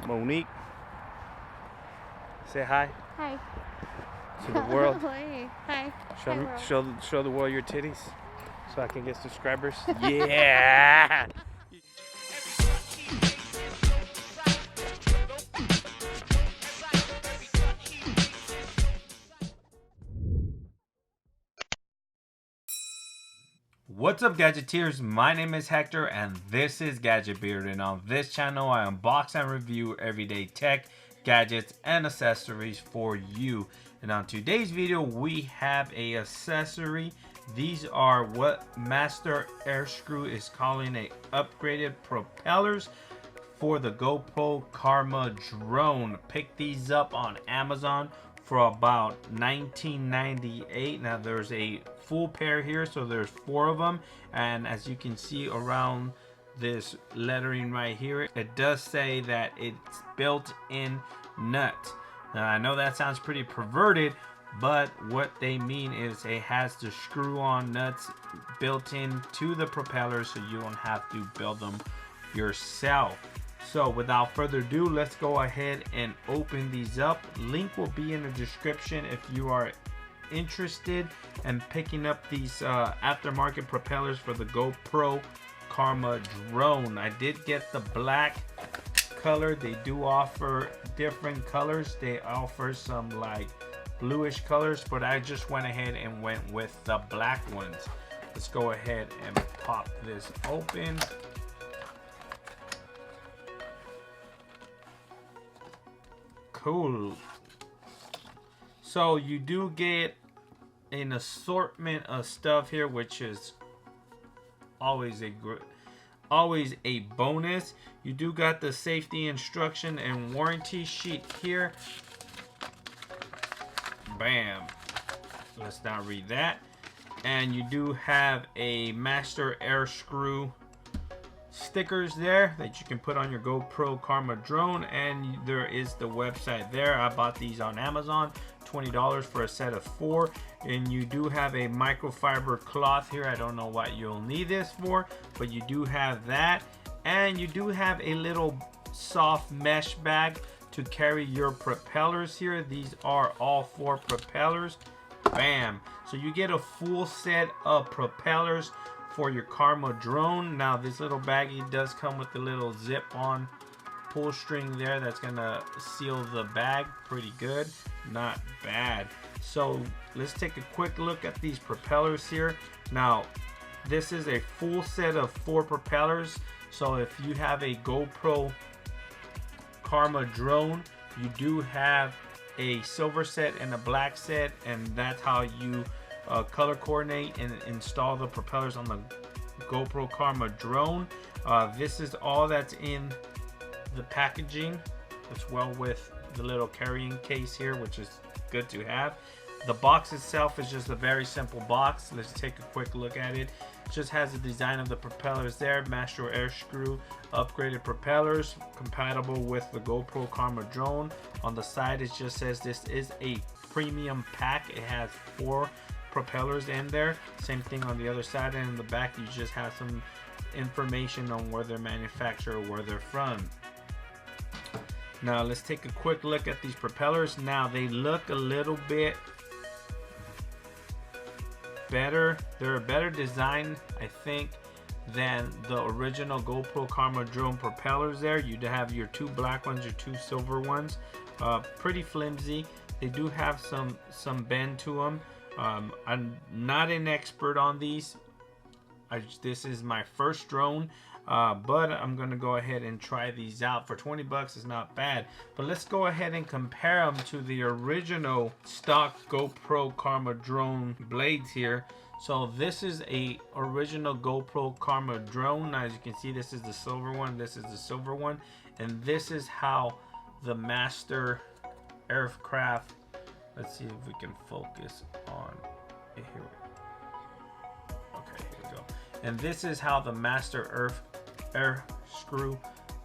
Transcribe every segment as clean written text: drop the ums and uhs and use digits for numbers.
Monique, say hi Hi. to the world. Hey. Hi. Show Hi, me, world. show the world your titties, so I can get subscribers. Yeah. What's up, Gadgeteers? My name is Hector and this is Gadget Beard, and on this channel I unbox and review everyday tech, gadgets, and accessories for you. And on today's video we have a accessory. These are what Master Airscrew is calling a upgraded propellers for the GoPro Karma drone. Pick these up on Amazon for about $19.98. Now there's a full pair here, so there's 4 of them, and as you can see around this lettering right here, it does say that it's built-in nut. Now I know that sounds pretty perverted, but what they mean is it has the screw-on nuts built in to the propellers, so you don't have to build them yourself. So without further ado, let's go ahead and open these up. Link will be in the description if you are interested in picking up these aftermarket propellers for the GoPro Karma drone. I did get the black color. They do offer different colors. They offer some like bluish colors, but I just went ahead and went with the black ones. Let's go ahead and pop this open. Cool. So you do get an assortment of stuff here, which is always a bonus. You do got the safety instruction and warranty sheet here. Bam. Let's not read that. And you do have a Master Airscrew stickers there that you can put on your GoPro Karma drone, and there is the website there. I bought these on Amazon, $20 for a set of 4. And you do have a microfiber cloth here. I don't know what you'll need this for, but you do have that. And you do have a little soft mesh bag to carry your propellers here. These are all 4 propellers. Bam. So you get a full set of propellers for your Karma drone. Now this little baggie does come with the little zip-on pull string there that's gonna seal the bag. Pretty good, not bad. So let's take a quick look at these propellers here. Now this is a full set of 4 propellers, so if you have a GoPro Karma drone, you do have a silver set and a black set, and that's how you color coordinate and install the propellers on the GoPro Karma drone. This is all that's in the packaging, as well with the little carrying case here, which is good to have. The box itself is just a very simple box. Let's take a quick look at it. It just has the design of the propellers there. Master Airscrew upgraded propellers compatible with the GoPro Karma drone. On the side it just says this is a premium pack. It has 4 propellers in there. Same thing on the other side, and in the back you just have some information on where they're manufactured, where they're from. Now let's take a quick look at these propellers. Now they look a little bit better. They're a better design, I think, than the original GoPro Karma drone propellers there. You have your 2 black ones, your 2 silver ones. Pretty flimsy. They do have some bend to them. I'm not an expert on these. This is my first drone, but I'm gonna go ahead and try these out. For 20 bucks is not bad. But let's go ahead and compare them to the original stock GoPro Karma drone blades here. So this is a original GoPro Karma drone. Now, as you can see, this is the silver one, this is the silver one, and this is how the Master Aircraft. Let's see if we can focus on it here. Okay, here we go. And this is how the Master Airscrew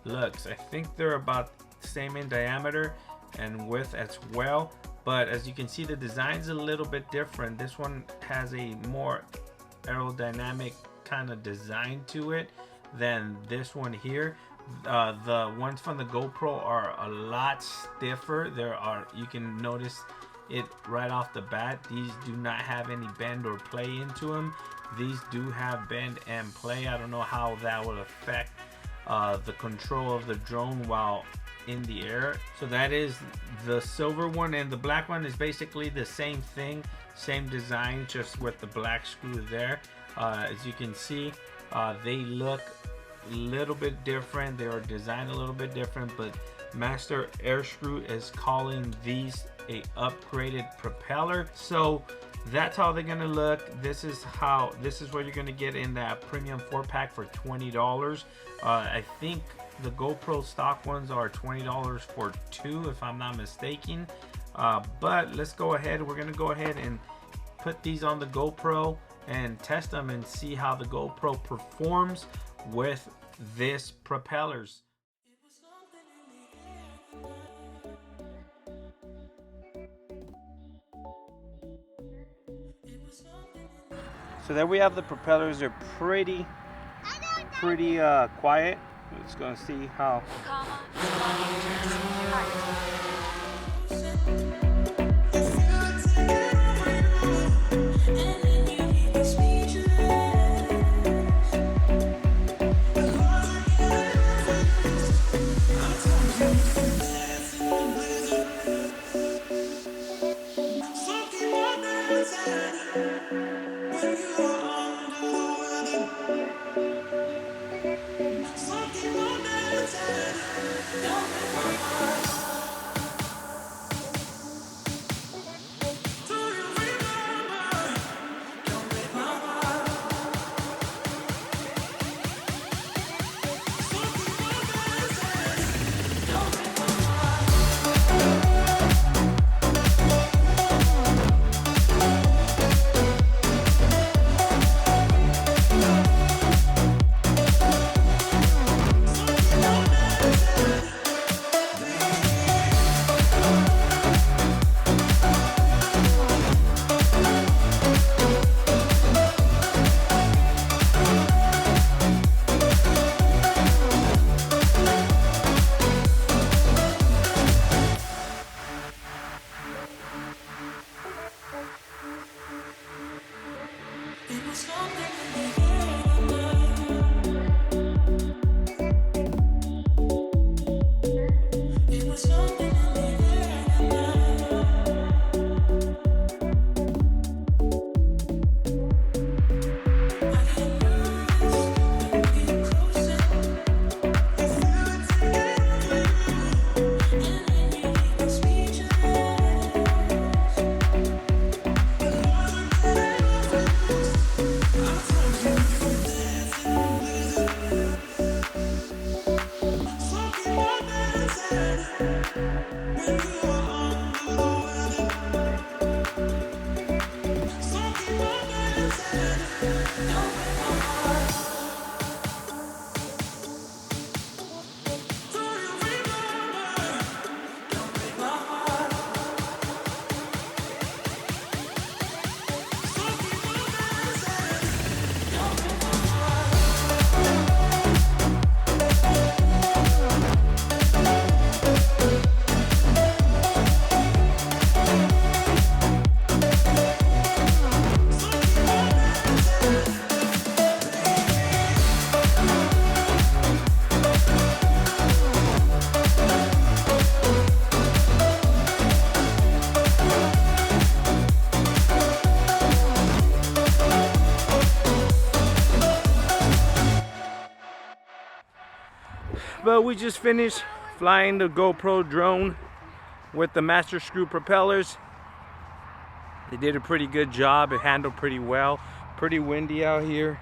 looks. I think they're about the same in diameter and width as well. But as you can see, the design's a little bit different. This one has a more aerodynamic kind of design to it than this one here. The ones from the GoPro are a lot stiffer. You can notice it right off the bat. These do not have any bend or play into them. These do have bend and play. I don't know how that will affect the control of the drone while in the air. So that is the silver one, and the black one is basically the same thing, same design, just with the black screw there. As you can see, they look a little bit different. They are designed a little bit different, but Master Airscrew is calling these a upgraded propeller. So that's how they're gonna look. This is what you're gonna get in that premium 4-pack for $20. I think the GoPro stock ones are $20 for 2, if I'm not mistaken. But let's go ahead. We're gonna go ahead and put these on the GoPro and test them and see how the GoPro performs with this propellers. So there we have the propellers. They're pretty quiet. We're just gonna see how. But we just finished flying the GoPro drone with the Master Screw propellers. They did a pretty good job. It handled pretty well. Pretty windy out here.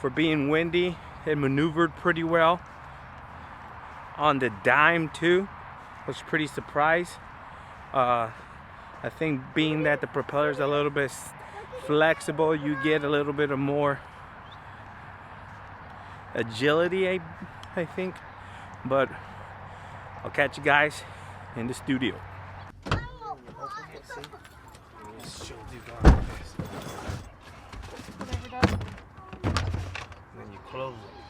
For being windy, it maneuvered pretty well. On the dime too. I was pretty surprised. I think being that the propeller's a little bit flexible, you get a little bit of more agility, I think. But I'll catch you guys in the studio. Then you close it.